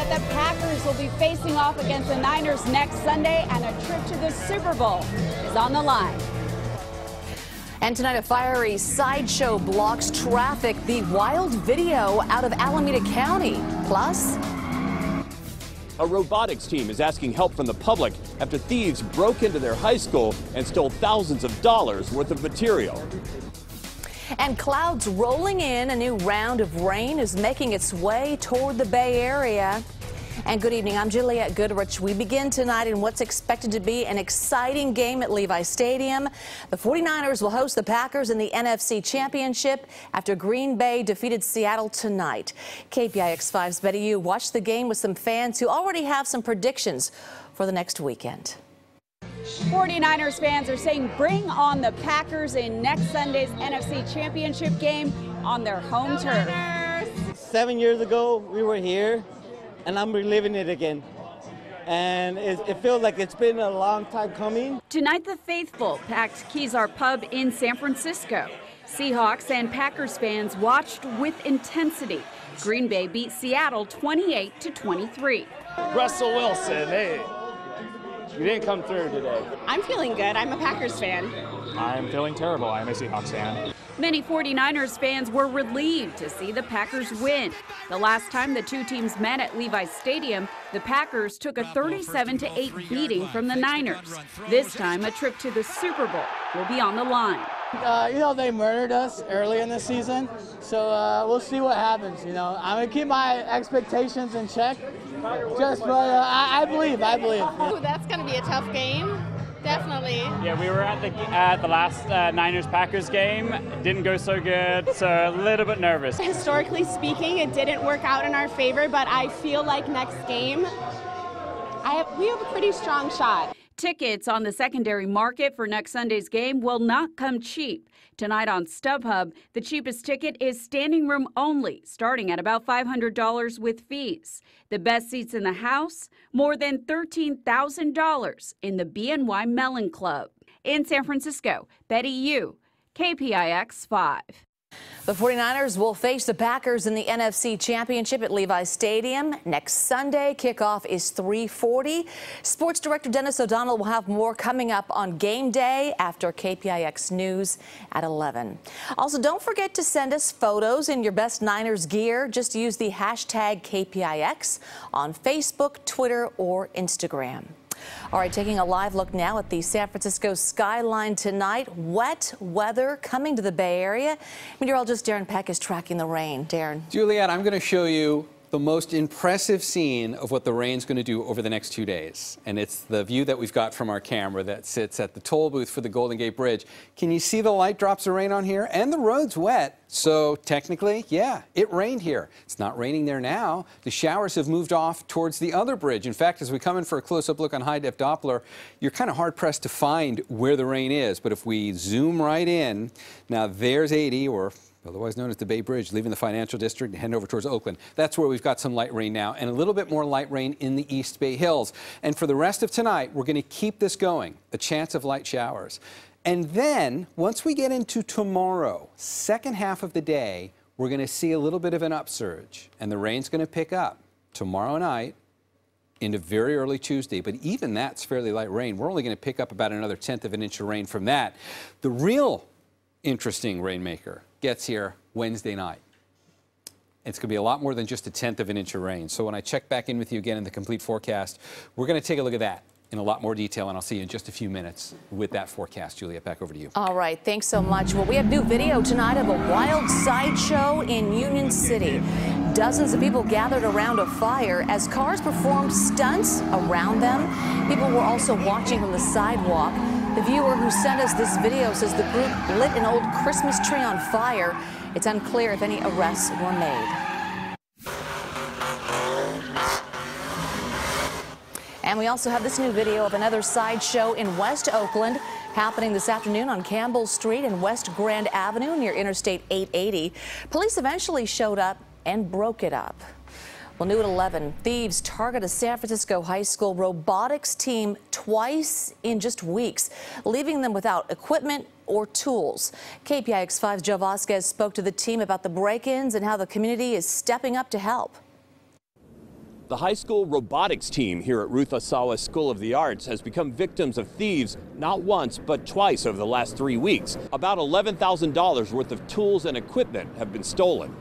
Juliet, the Packers will be facing off against the Niners next Sunday, and a trip to the Super Bowl is on the line. And tonight, a fiery sideshow blocks traffic. The wild video out of Alameda County. Plus, a robotics team is asking help from the public after thieves broke into their high school and stole thousands of dollars worth of material. And clouds rolling in. A new round of rain is making its way toward the Bay Area. And good evening, I'm Juliet Goodrich. We begin tonight in what's expected to be an exciting game at Levi Stadium. The 49ers will host the Packers in the NFC Championship after Green Bay defeated Seattle tonight. KPIX 5's Betty Yu watched the game with some fans who already have some predictions for the next weekend. 49ers fans are saying bring on the Packers in next Sunday's NFC Championship game on their home turf. 7 years ago, we were here, and I'm reliving it again. And it feels like it's been a long time coming. Tonight, the faithful packed Kezar Pub in San Francisco. Seahawks and Packers fans watched with intensity. Green Bay beat Seattle 28-23. Russell Wilson, hey, you didn't come through today. I'm feeling good. I'm a Packers fan. I'm feeling terrible. I'm a Seahawks fan. Many 49ers fans were relieved to see the Packers win. The last time the two teams met at Levi Stadium, the Packers took a 37-8 beating from the Niners. This time, a trip to the Super Bowl will be on the line. They murdered us early in the season, so we'll see what happens. I'm going to keep my expectations in check, I believe. Ooh, that's going to be a tough game. Definitely. Yeah, we were at the last Niners-Packers game. It didn't go so good, so a little bit nervous. Historically speaking, it didn't work out in our favor, but I feel like next game, we have a pretty strong shot. Tickets on the secondary market for next Sunday's game will not come cheap. Tonight on StubHub, the cheapest ticket is standing room only, starting at about $500 with fees. The best seats in the house, more than $13,000 in the BNY Mellon Club. In San Francisco, Betty Yu, KPIX 5. The 49ers will face the Packers in the NFC Championship at Levi Stadium next Sunday. Kickoff is 3:40. Sports Director Dennis O'Donnell will have more coming up on game day after KPIX News at 11. Also, don't forget to send us photos in your best Niners gear. Just use the hashtag KPIX on Facebook, Twitter, or Instagram. All right, taking a live look now at the San Francisco skyline tonight. Wet weather coming to the Bay Area. Meteorologist Darren Peck is tracking the rain. Darren. Juliet, I'm going to show you the most impressive scene of what the rain's going to do over the next 2 days. And it's the view that we've got from our camera that sits at the toll booth for the Golden Gate Bridge. Can you see the light drops of rain on here? And the road's wet. So technically, yeah, it rained here. It's not raining there now. The showers have moved off towards the other bridge. In fact, as we come in for a close-up look on high-def Doppler, you're kind of hard-pressed to find where the rain is. But if we zoom right in, now there's 80, or otherwise known as the Bay Bridge, leaving the financial district and heading over towards Oakland. That's where we've got some light rain now, and a little bit more light rain in the East Bay Hills. And for the rest of tonight, we're going to keep this going, a chance of light showers. And then, once we get into tomorrow, second half of the day, we're going to see a little bit of an upsurge, and the rain's going to pick up tomorrow night into very early Tuesday. But even that's fairly light rain. We're only going to pick up about another 1/10 of an inch of rain from that. The real interesting rainmaker gets here Wednesday night. It's going to be a lot more than just 1/10 of an inch of rain. So when I check back in with you again in the complete forecast, we're going to take a look at that in a lot more detail, and I'll see you in just a few minutes with that forecast. Juliet, back over to you. All right, thanks so much. Well, we have new video tonight of a wild sideshow in Union City. Dozens of people gathered around a fire as cars performed stunts around them. People were also watching from the sidewalk. The viewer who sent us this video says the group lit an old Christmas tree on fire. It's unclear if any arrests were made. And we also have this new video of another sideshow in West Oakland happening this afternoon on Campbell Street and West Grand Avenue near Interstate 880. Police eventually showed up and broke it up. Well, new at 11, thieves target a San Francisco high school robotics team twice in just weeks, leaving them without equipment or tools. KPIX 5's Joe Vasquez spoke to the team about the break-ins and how the community is stepping up to help. The high school robotics team here at Ruth Asawa School of the Arts has become victims of thieves not once but twice over the last 3 weeks. About $11,000 worth of tools and equipment have been stolen.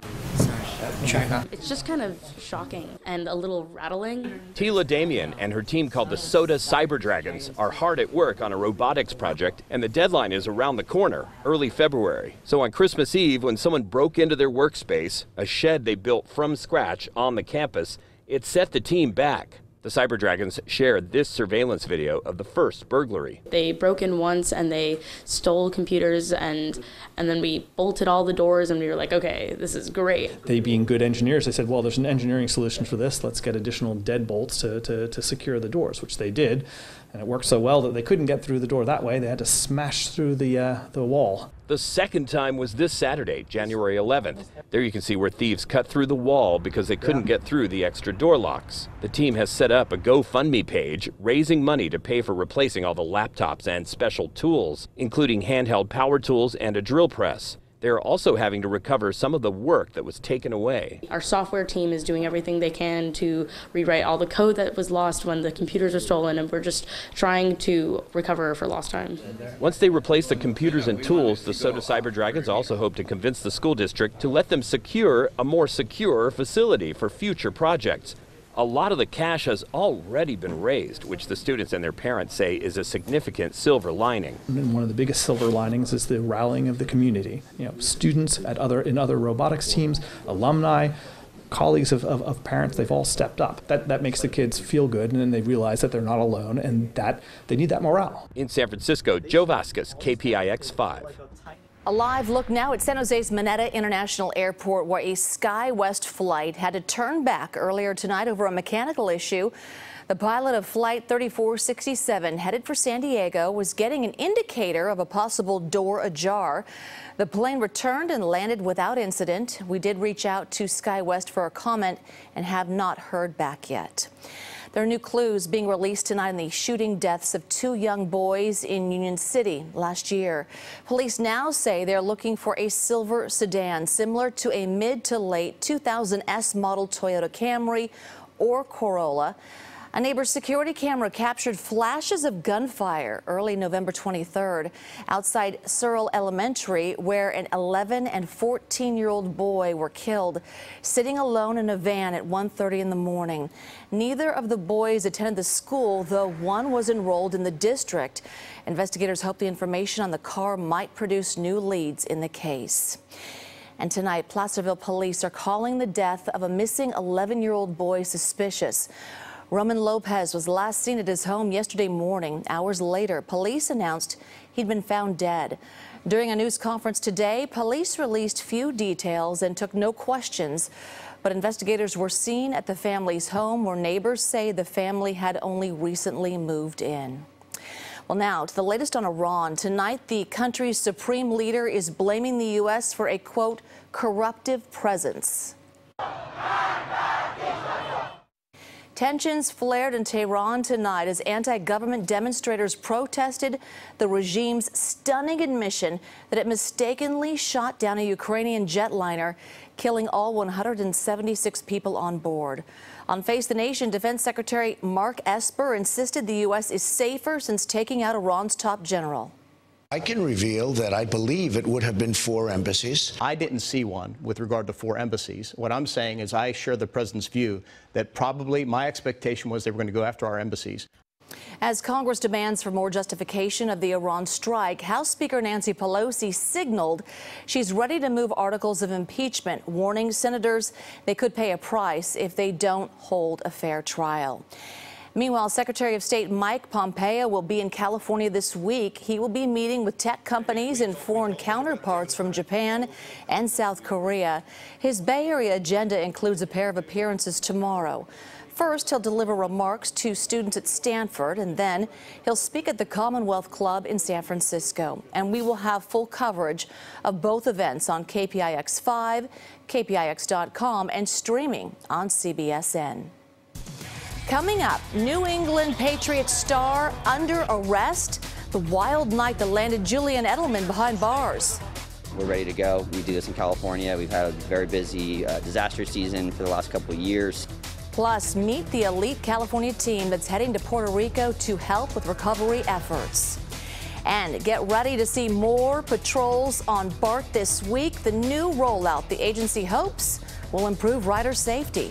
It's just kind of shocking and a little rattling. Tila Damian and her team called the Soda Cyber Dragons are hard at work on a robotics project, and the deadline is around the corner, early February. So on Christmas Eve, when someone broke into their workspace, a shed they built from scratch on the campus, it set the team back. The Cyber Dragons shared this surveillance video of the first burglary. They broke in once and they stole computers, and then we bolted all the doors, and we were like, okay, this is great. They, being good engineers, they said, well, there's an engineering solution for this. Let's get additional deadbolts to secure the doors, which they did. And it worked so well that they couldn't get through the door that way. They had to smash through the wall. The second time was this Saturday, January 11th. There you can see where thieves cut through the wall because they couldn't get through the extra door locks. The team has set up a GoFundMe page, raising money to pay for replacing all the laptops and special tools, including handheld power tools and a drill press. They're also having to recover some of the work that was taken away. Our software team is doing everything they can to rewrite all the code that was lost when the computers were stolen, and we're just trying to recover for lost time. Once they replace the computers and tools, the Soda Cyber Dragons also hope to convince the school district to let them secure a more secure facility for future projects. A lot of the cash has already been raised, which the students and their parents say is a significant silver lining. And one of the biggest silver linings is the rallying of the community. You know, students in other robotics teams, alumni, colleagues of parents, they've all stepped up. That makes the kids feel good, and then they realize that they're not alone and that they need that morale. In San Francisco, Joe Vasquez, KPIX 5. A live look now at San Jose's Mineta International Airport, where a SkyWest flight had to turn back earlier tonight over a mechanical issue. The pilot of Flight 3467, headed for San Diego, was getting an indicator of a possible door ajar. The plane returned and landed without incident. We did reach out to SkyWest for a comment and have not heard back yet. There are new clues being released tonight in the shooting deaths of 2 young boys in Union City last year. Police now say they're looking for a silver sedan similar to a mid to late 2000 S model Toyota Camry or Corolla. A neighbor's security camera captured flashes of gunfire early November 23rd outside Searle Elementary, where an 11- and 14-year-old boy were killed sitting alone in a van at 1:30 in the morning. Neither of the boys attended the school, though one was enrolled in the district. Investigators hope the information on the car might produce new leads in the case. And tonight, Placerville police are calling the death of a missing 11-year-old boy suspicious. Roman Lopez was last seen at his home yesterday morning. Hours later, police announced he'd been found dead. During a news conference today, police released few details and took no questions. But investigators were seen at the family's home, where neighbors say the family had only recently moved in. Well, now to the latest on Iran. Tonight, the country's supreme leader is blaming the U.S. for a, quote, corruptive presence. Tensions flared in Tehran tonight as anti-government demonstrators protested the regime's stunning admission that it mistakenly shot down a Ukrainian jetliner, killing all 176 people on board. On Face the Nation, Defense Secretary Mark Esper insisted the U.S. is safer since taking out Iran's top general. I can reveal that I believe it would have been 4 embassies. I didn't see one with regard to 4 embassies. What I'm saying is I share the president's view that probably my expectation was they were going to go after our embassies. As Congress demands for more justification of the Iran strike, House Speaker Nancy Pelosi signaled she's ready to move articles of impeachment, warning senators they could pay a price if they don't hold a fair trial. Meanwhile, Secretary of State Mike Pompeo will be in California this week. He will be meeting with tech companies and foreign counterparts from Japan and South Korea. His Bay Area agenda includes a pair of appearances tomorrow. First, he'll deliver remarks to students at Stanford, and then he'll speak at the Commonwealth Club in San Francisco. And we will have full coverage of both events on KPIX 5, KPIX.com, and streaming on CBSN. Coming up, New England Patriots star under arrest, the wild night that landed Julian Edelman behind bars. We're ready to go. We do this in California. We've had a very busy disaster season for the last couple of years. Plus, meet the elite California team that's heading to Puerto Rico to help with recovery efforts. And get ready to see more patrols on BART this week. The new rollout the agency hopes will improve rider safety.